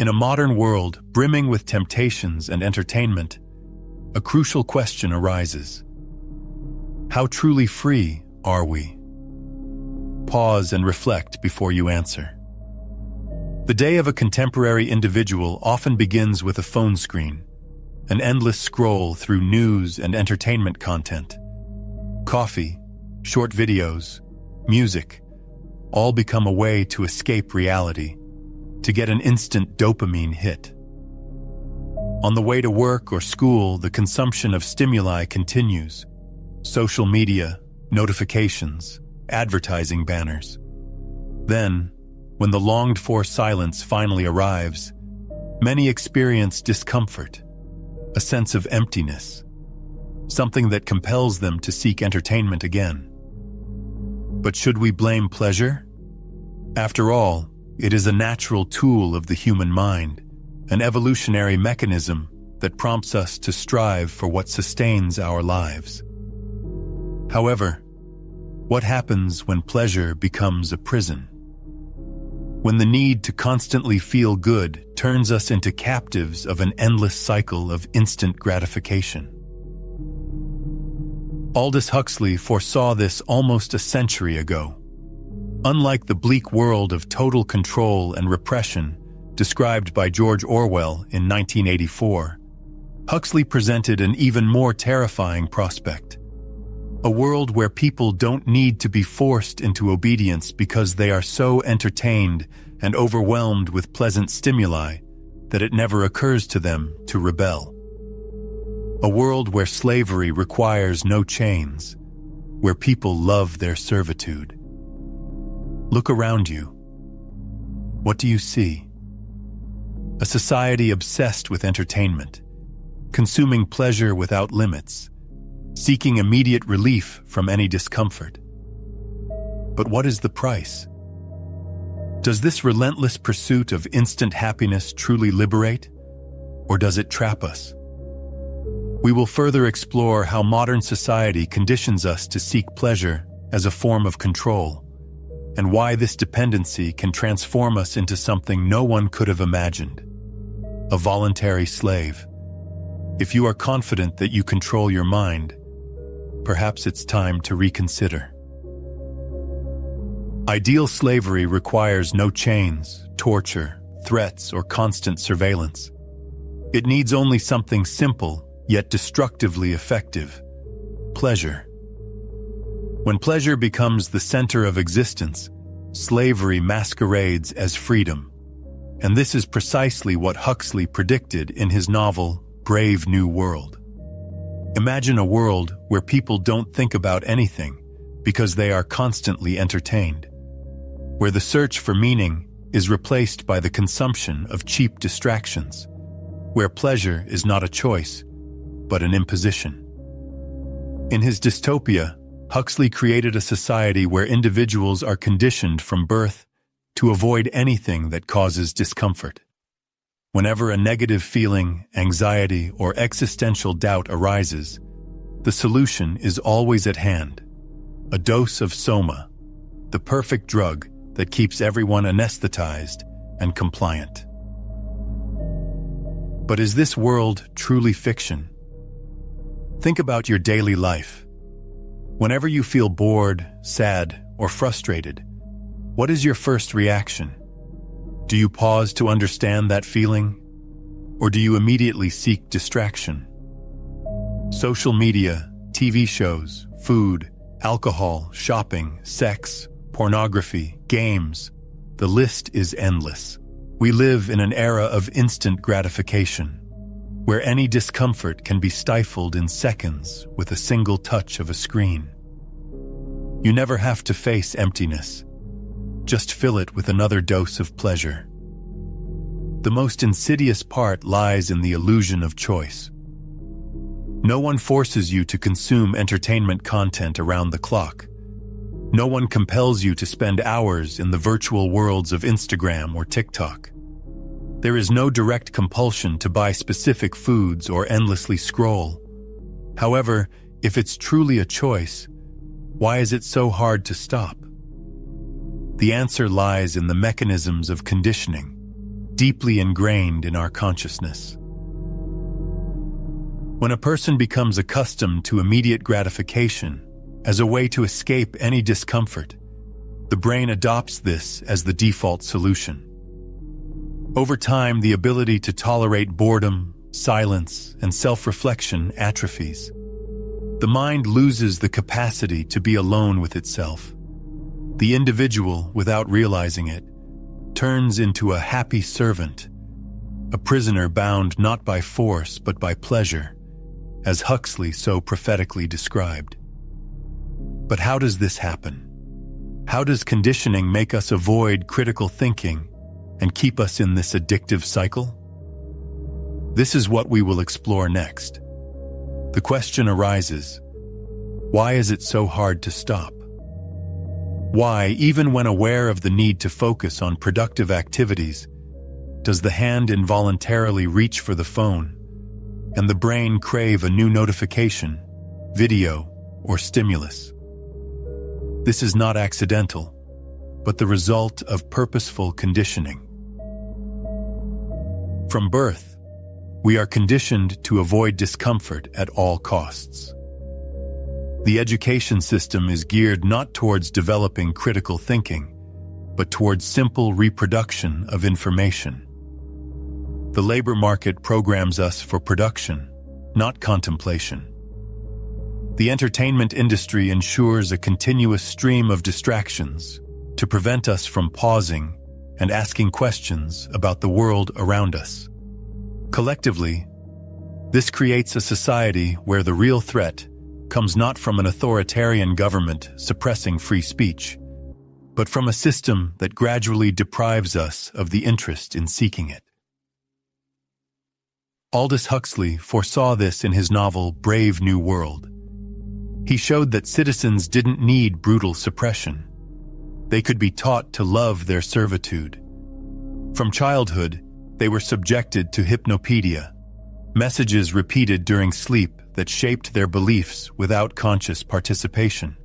In a modern world brimming with temptations and entertainment, a crucial question arises. How truly free are we? Pause and reflect before you answer. The day of a contemporary individual often begins with a phone screen, an endless scroll through news and entertainment content. Coffee, short videos, music, all become a way to escape reality, to get an instant dopamine hit. On the way to work or school, the consumption of stimuli continues. Social media, notifications, advertising banners. Then, when the longed-for silence finally arrives, many experience discomfort, a sense of emptiness, something that compels them to seek entertainment again. But should we blame pleasure? After all, it is a natural tool of the human mind, an evolutionary mechanism that prompts us to strive for what sustains our lives. However, what happens when pleasure becomes a prison? When the need to constantly feel good turns us into captives of an endless cycle of instant gratification. Aldous Huxley foresaw this almost a century ago. Unlike the bleak world of total control and repression described by George Orwell in 1984, Huxley presented an even more terrifying prospect. A world where people don't need to be forced into obedience because they are so entertained and overwhelmed with pleasant stimuli that it never occurs to them to rebel. A world where slavery requires no chains, where people love their servitude. Look around you. What do you see? A society obsessed with entertainment, consuming pleasure without limits, seeking immediate relief from any discomfort. But what is the price? Does this relentless pursuit of instant happiness truly liberate, or does it trap us? We will further explore how modern society conditions us to seek pleasure as a form of control, and why this dependency can transform us into something no one could have imagined: a voluntary slave. If you are confident that you control your mind, perhaps it's time to reconsider. Ideal slavery requires no chains, torture, threats, or constant surveillance. It needs only something simple, yet destructively effective: pleasure. When pleasure becomes the center of existence, slavery masquerades as freedom. And this is precisely what Huxley predicted in his novel, Brave New World. Imagine a world where people don't think about anything because they are constantly entertained, where the search for meaning is replaced by the consumption of cheap distractions, where pleasure is not a choice, but an imposition. In his dystopia, Huxley created a society where individuals are conditioned from birth to avoid anything that causes discomfort. Whenever a negative feeling, anxiety, or existential doubt arises, the solution is always at hand: a dose of soma, the perfect drug that keeps everyone anesthetized and compliant. But is this world truly fiction? Think about your daily life. Whenever you feel bored, sad, or frustrated, what is your first reaction? Do you pause to understand that feeling? Or do you immediately seek distraction? Social media, TV shows, food, alcohol, shopping, sex, pornography, games. The list is endless. We live in an era of instant gratification, where any discomfort can be stifled in seconds with a single touch of a screen. You never have to face emptiness. Just fill it with another dose of pleasure. The most insidious part lies in the illusion of choice. No one forces you to consume entertainment content around the clock. No one compels you to spend hours in the virtual worlds of Instagram or TikTok. There is no direct compulsion to buy specific foods or endlessly scroll. However, if it's truly a choice, why is it so hard to stop? The answer lies in the mechanisms of conditioning. deeply ingrained in our consciousness. When a person becomes accustomed to immediate gratification as a way to escape any discomfort, the brain adopts this as the default solution. Over time, the ability to tolerate boredom, silence, and self-reflection atrophies. The mind loses the capacity to be alone with itself. The individual, without realizing it, turns into a happy servant, a prisoner bound not by force but by pleasure, as Huxley so prophetically described. But how does this happen? How does conditioning make us avoid critical thinking and keep us in this addictive cycle? This is what we will explore next. The question arises, why is it so hard to stop? Why, even when aware of the need to focus on productive activities, does the hand involuntarily reach for the phone and the brain crave a new notification, video, or stimulus? This is not accidental, but the result of purposeful conditioning. From birth, we are conditioned to avoid discomfort at all costs. The education system is geared not towards developing critical thinking, but towards simple reproduction of information. The labor market programs us for production, not contemplation. The entertainment industry ensures a continuous stream of distractions to prevent us from pausing and asking questions about the world around us. Collectively, this creates a society where the real threat comes not from an authoritarian government suppressing free speech, but from a system that gradually deprives us of the interest in seeking it. Aldous Huxley foresaw this in his novel Brave New World. He showed that citizens didn't need brutal suppression. They could be taught to love their servitude. From childhood, they were subjected to hypnopedia, messages repeated during sleep that shaped their beliefs without conscious participation.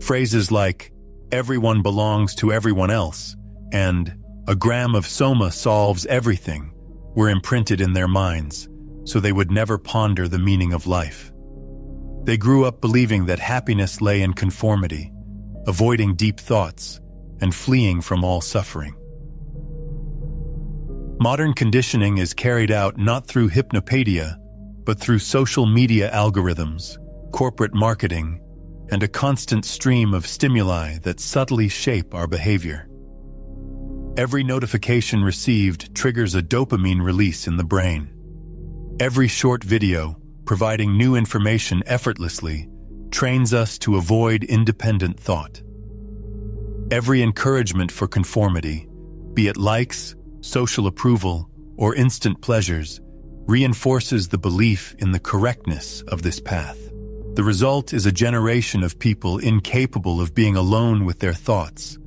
Phrases like, "everyone belongs to everyone else," and "a gram of soma solves everything," were imprinted in their minds, so they would never ponder the meaning of life. They grew up believing that happiness lay in conformity, avoiding deep thoughts, and fleeing from all suffering. Modern conditioning is carried out not through hypnopedia, but through social media algorithms, corporate marketing, and a constant stream of stimuli that subtly shape our behavior. Every notification received triggers a dopamine release in the brain. Every short video, providing new information effortlessly, trains us to avoid independent thought. Every encouragement for conformity, be it likes, social approval, or instant pleasures, reinforces the belief in the correctness of this path. The result is a generation of people incapable of being alone with their thoughts,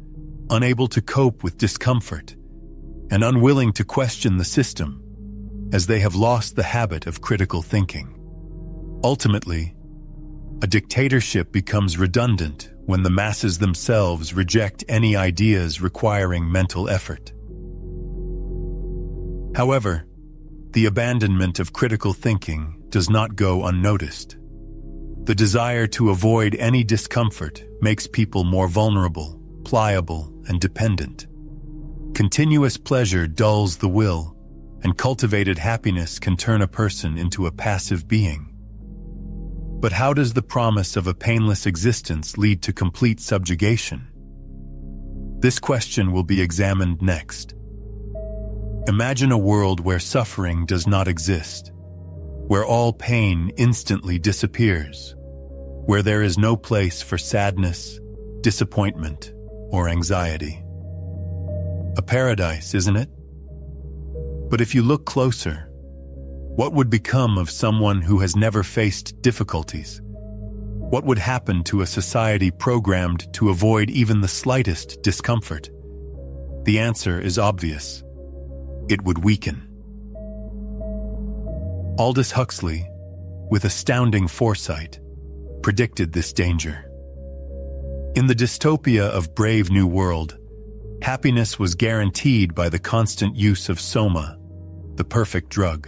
unable to cope with discomfort, and unwilling to question the system, as they have lost the habit of critical thinking. Ultimately, a dictatorship becomes redundant when the masses themselves reject any ideas requiring mental effort. However, the abandonment of critical thinking does not go unnoticed. The desire to avoid any discomfort makes people more vulnerable, pliable, and dependent. Continuous pleasure dulls the will, and cultivated happiness can turn a person into a passive being. But how does the promise of a painless existence lead to complete subjugation? This question will be examined next. Imagine a world where suffering does not exist, where all pain instantly disappears, where there is no place for sadness, disappointment, or anxiety. A paradise, isn't it? But if you look closer, what would become of someone who has never faced difficulties? What would happen to a society programmed to avoid even the slightest discomfort? The answer is obvious. It would weaken. Aldous Huxley, with astounding foresight, predicted this danger. In the dystopia of Brave New World, Happiness was guaranteed by the constant use of soma, the perfect drug.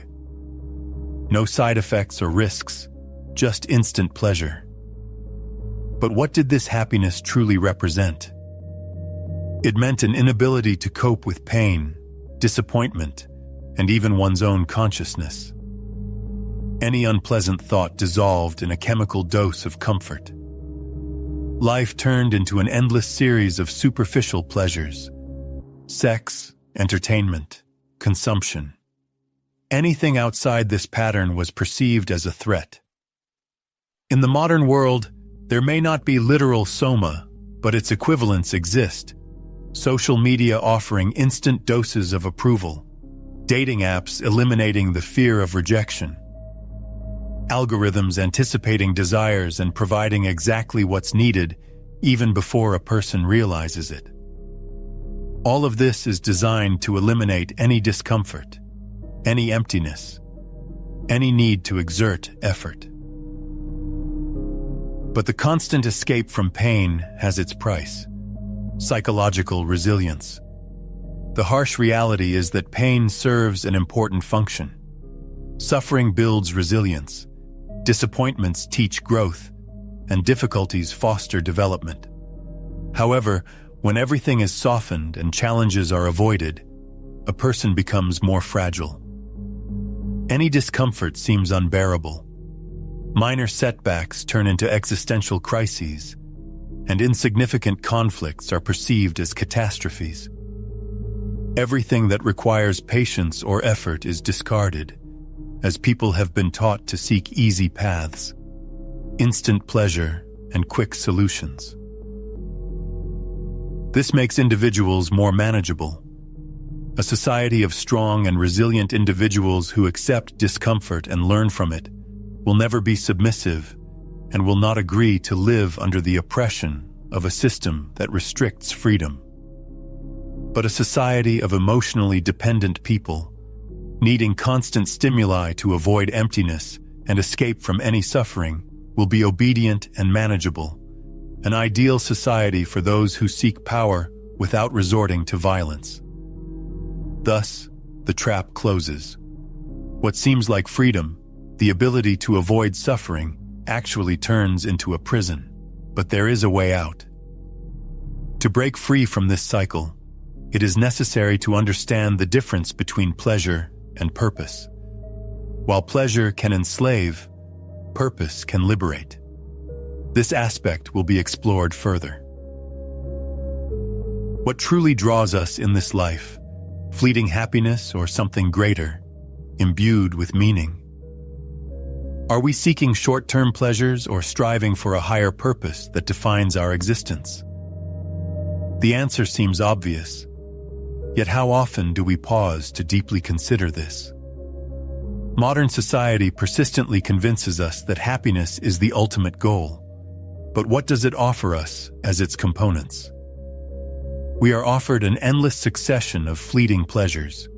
No side effects or risks, just instant pleasure. But what did this happiness truly represent? It meant an inability to cope with pain, disappointment, and even one's own consciousness. Any unpleasant thought dissolved in a chemical dose of comfort. Life turned into an endless series of superficial pleasures. Sex, entertainment, consumption. Anything outside this pattern was perceived as a threat. In the modern world, there may not be literal soma, but its equivalents exist. Social media offering instant doses of approval. Dating apps eliminating the fear of rejection. Algorithms anticipating desires and providing exactly what's needed even before a person realizes it. All of this is designed to eliminate any discomfort, any emptiness, any need to exert effort. But the constant escape from pain has its price. Psychological resilience. The harsh reality is that pain serves an important function. Suffering builds resilience. Disappointments teach growth, and difficulties foster development. However, when everything is softened and challenges are avoided, a person becomes more fragile. Any discomfort seems unbearable. Minor setbacks turn into existential crises, and insignificant conflicts are perceived as catastrophes. Everything that requires patience or effort is discarded, as people have been taught to seek easy paths, instant pleasure, and quick solutions. This makes individuals more manageable. A society of strong and resilient individuals who accept discomfort and learn from it will never be submissive and will not agree to live under the oppression of a system that restricts freedom. But a society of emotionally dependent people, needing constant stimuli to avoid emptiness and escape from any suffering, will be obedient and manageable, an ideal society for those who seek power without resorting to violence. Thus, the trap closes. What seems like freedom, the ability to avoid suffering, actually turns into a prison. But there is a way out. To break free from this cycle, it is necessary to understand the difference between pleasure and purpose. While pleasure can enslave, purpose can liberate. This aspect will be explored further. What truly draws us in this life? Fleeting happiness or something greater, imbued with meaning? Are we seeking short-term pleasures or striving for a higher purpose that defines our existence? The answer seems obvious. Yet how often do we pause to deeply consider this? Modern society persistently convinces us that happiness is the ultimate goal. But what does it offer us as its components? We are offered an endless succession of fleeting pleasures,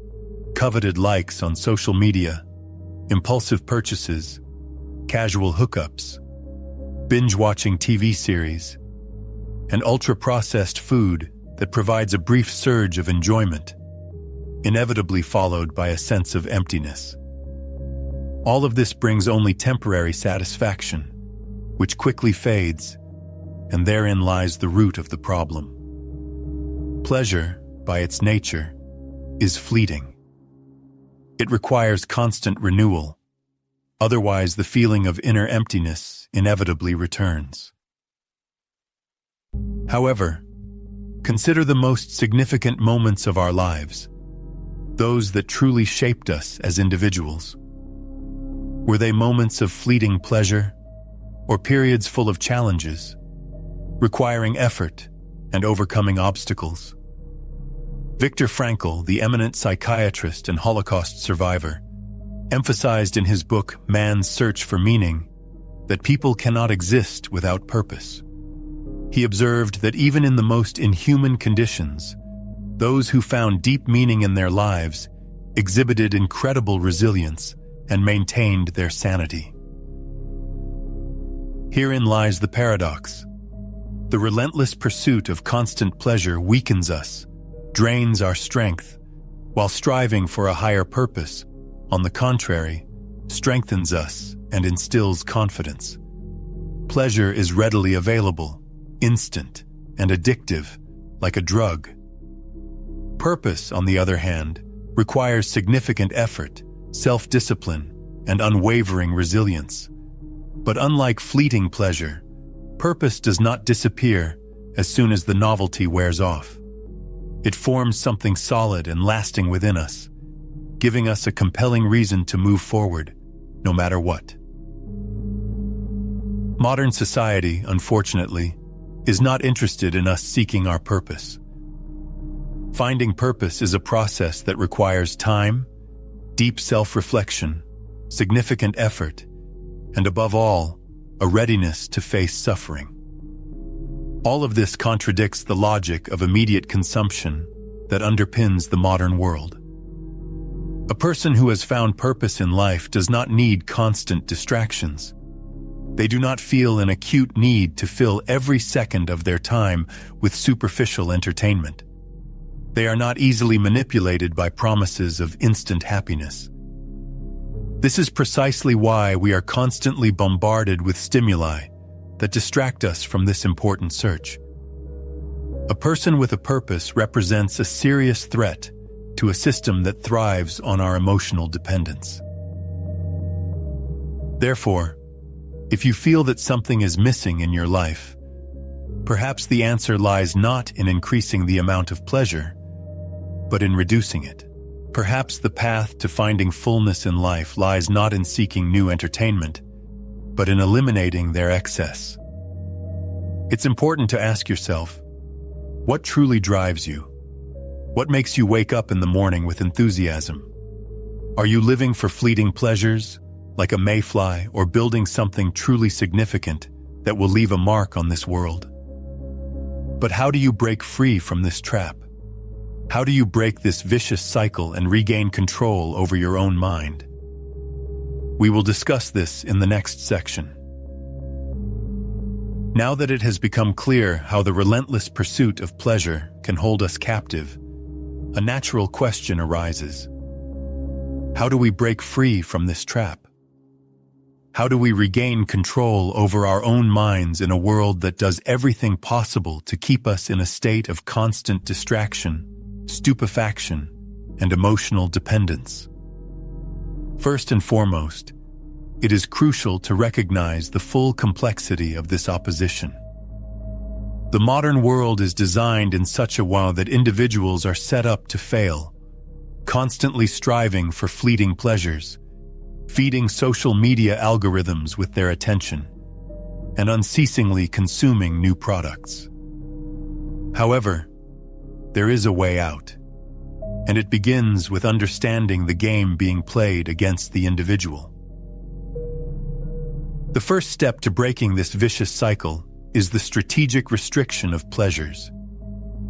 coveted likes on social media, impulsive purchases, casual hookups, binge-watching TV series, and ultra-processed food that provides a brief surge of enjoyment, inevitably followed by a sense of emptiness. All of this brings only temporary satisfaction, which quickly fades, and therein lies the root of the problem. Pleasure, by its nature, is fleeting. It requires constant renewal. Otherwise, the feeling of inner emptiness inevitably returns. However, consider the most significant moments of our lives, those that truly shaped us as individuals. Were they moments of fleeting pleasure, or periods full of challenges, requiring effort and overcoming obstacles? Viktor Frankl, the eminent psychiatrist and Holocaust survivor, emphasized in his book Man's Search for Meaning that people cannot exist without purpose. He observed that even in the most inhuman conditions, those who found deep meaning in their lives exhibited incredible resilience and maintained their sanity. Herein lies the paradox. The relentless pursuit of constant pleasure weakens us, drains our strength, while striving for a higher purpose, on the contrary, strengthens us and instills confidence. Pleasure is readily available, instant, and addictive, like a drug. Purpose, on the other hand, requires significant effort, self-discipline, and unwavering resilience. But unlike fleeting pleasure, purpose does not disappear as soon as the novelty wears off. It forms something solid and lasting within us, giving us a compelling reason to move forward, no matter what. Modern society, unfortunately, is not interested in us seeking our purpose. Finding purpose is a process that requires time, deep self-reflection, significant effort, and above all, a readiness to face suffering. All of this contradicts the logic of immediate consumption that underpins the modern world. A person who has found purpose in life does not need constant distractions. They do not feel an acute need to fill every second of their time with superficial entertainment. They are not easily manipulated by promises of instant happiness. This is precisely why we are constantly bombarded with stimuli that distract us from this important search. A person with a purpose represents a serious threat to a system that thrives on our emotional dependence. Therefore, if you feel that something is missing in your life, perhaps the answer lies not in increasing the amount of pleasure, but in reducing it. Perhaps the path to finding fullness in life lies not in seeking new entertainment, but in eliminating their excess. It's important to ask yourself, what truly drives you? What makes you wake up in the morning with enthusiasm? Are you living for fleeting pleasures, like a mayfly, or building something truly significant that will leave a mark on this world? But how do you break free from this trap? How do you break this vicious cycle and regain control over your own mind? We will discuss this in the next section. Now that it has become clear how the relentless pursuit of pleasure can hold us captive, a natural question arises. How do we break free from this trap? How do we regain control over our own minds in a world that does everything possible to keep us in a state of constant distraction, stupefaction, and emotional dependence? First and foremost, it is crucial to recognize the full complexity of this opposition. The modern world is designed in such a way that individuals are set up to fail, constantly striving for fleeting pleasures, feeding social media algorithms with their attention, and unceasingly consuming new products. However, there is a way out, and it begins with understanding the game being played against the individual. The first step to breaking this vicious cycle is the strategic restriction of pleasures.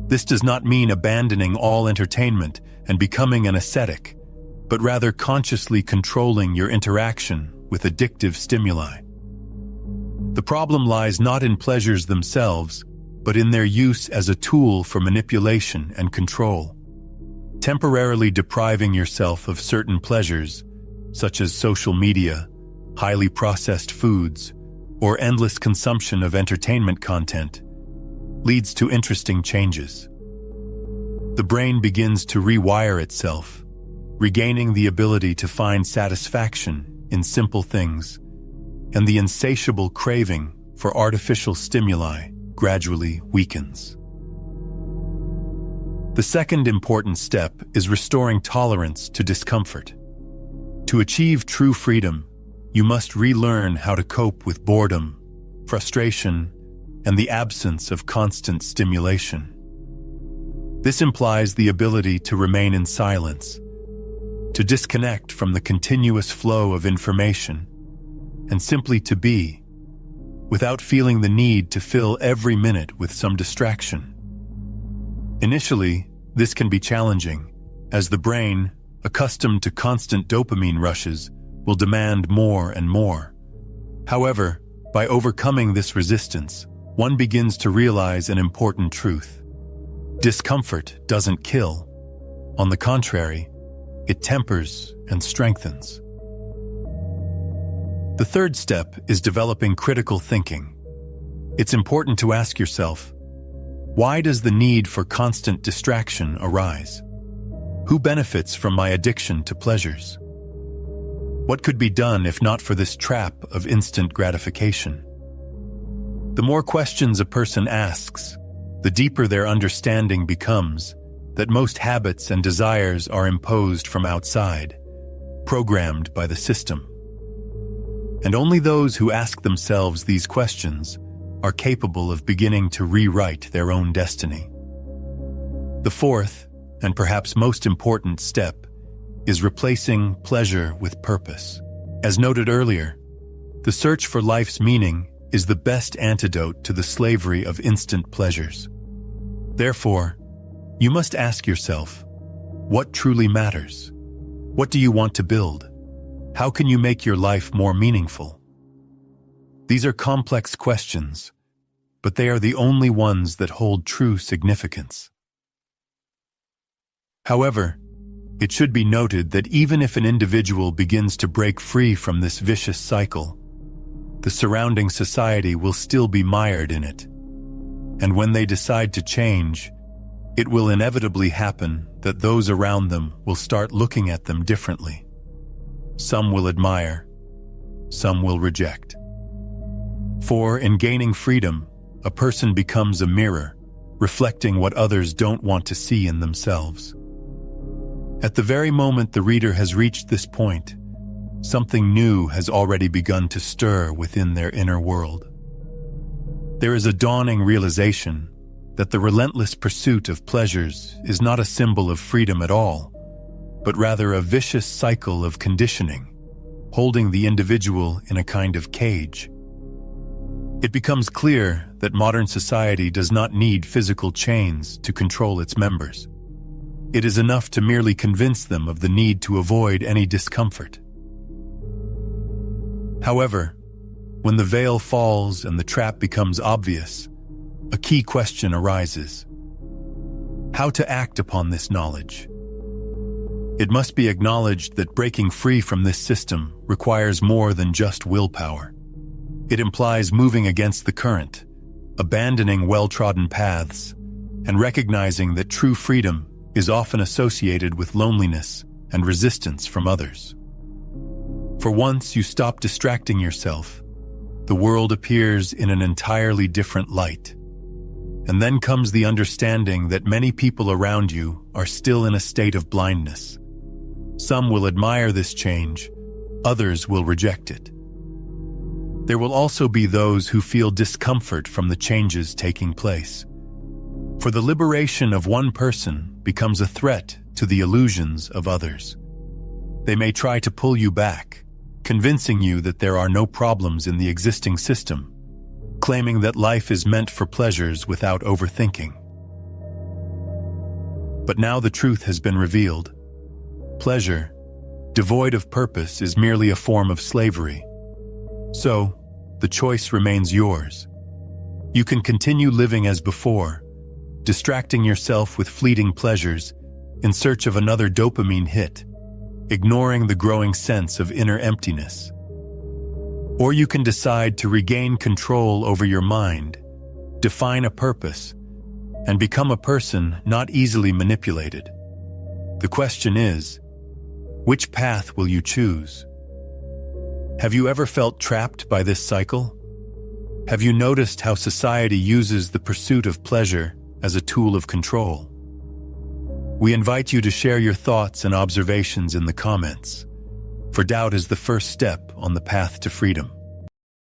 This does not mean abandoning all entertainment and becoming an ascetic, but rather consciously controlling your interaction with addictive stimuli. The problem lies not in pleasures themselves, but in their use as a tool for manipulation and control. Temporarily depriving yourself of certain pleasures, such as social media, highly processed foods, or endless consumption of entertainment content, leads to interesting changes. The brain begins to rewire itself, regaining the ability to find satisfaction in simple things, and the insatiable craving for artificial stimuli gradually weakens. The second important step is restoring tolerance to discomfort. To achieve true freedom, you must relearn how to cope with boredom, frustration, and the absence of constant stimulation. This implies the ability to remain in silence, to disconnect from the continuous flow of information, and simply to be, without feeling the need to fill every minute with some distraction. Initially, this can be challenging, as the brain, accustomed to constant dopamine rushes, will demand more and more. However, by overcoming this resistance, one begins to realize an important truth. Discomfort doesn't kill. On the contrary, it tempers and strengthens. The third step is developing critical thinking. It's important to ask yourself, why does the need for constant distraction arise? Who benefits from my addiction to pleasures? What could be done if not for this trap of instant gratification? The more questions a person asks, the deeper their understanding becomes that most habits and desires are imposed from outside, programmed by the system. And only those who ask themselves these questions are capable of beginning to rewrite their own destiny. The fourth, and perhaps most important step, is replacing pleasure with purpose. As noted earlier, the search for life's meaning is the best antidote to the slavery of instant pleasures. Therefore, you must ask yourself, what truly matters? What do you want to build? How can you make your life more meaningful? These are complex questions, but they are the only ones that hold true significance. However, it should be noted that even if an individual begins to break free from this vicious cycle, the surrounding society will still be mired in it. And when they decide to change, it will inevitably happen that those around them will start looking at them differently. Some will admire, some will reject. For in gaining freedom, a person becomes a mirror, reflecting what others don't want to see in themselves. At the very moment the reader has reached this point, something new has already begun to stir within their inner world. There is a dawning realization that the relentless pursuit of pleasures is not a symbol of freedom at all, but rather a vicious cycle of conditioning, holding the individual in a kind of cage. It becomes clear that modern society does not need physical chains to control its members. It is enough to merely convince them of the need to avoid any discomfort. However, when the veil falls and the trap becomes obvious, a key question arises: how to act upon this knowledge? It must be acknowledged that breaking free from this system requires more than just willpower. It implies moving against the current, abandoning well-trodden paths, and recognizing that true freedom is often associated with loneliness and resistance from others. For once you stop distracting yourself, the world appears in an entirely different light. And then comes the understanding that many people around you are still in a state of blindness. Some will admire this change, others will reject it. There will also be those who feel discomfort from the changes taking place. For the liberation of one person becomes a threat to the illusions of others. They may try to pull you back, convincing you that there are no problems in the existing system, claiming that life is meant for pleasures without overthinking. But now the truth has been revealed. Pleasure, devoid of purpose, is merely a form of slavery. So, the choice remains yours. You can continue living as before, distracting yourself with fleeting pleasures in search of another dopamine hit, ignoring the growing sense of inner emptiness. Or you can decide to regain control over your mind, define a purpose, and become a person not easily manipulated. The question is, which path will you choose? Have you ever felt trapped by this cycle? Have you noticed how society uses the pursuit of pleasure as a tool of control? We invite you to share your thoughts and observations in the comments, for doubt is the first step on the path to freedom.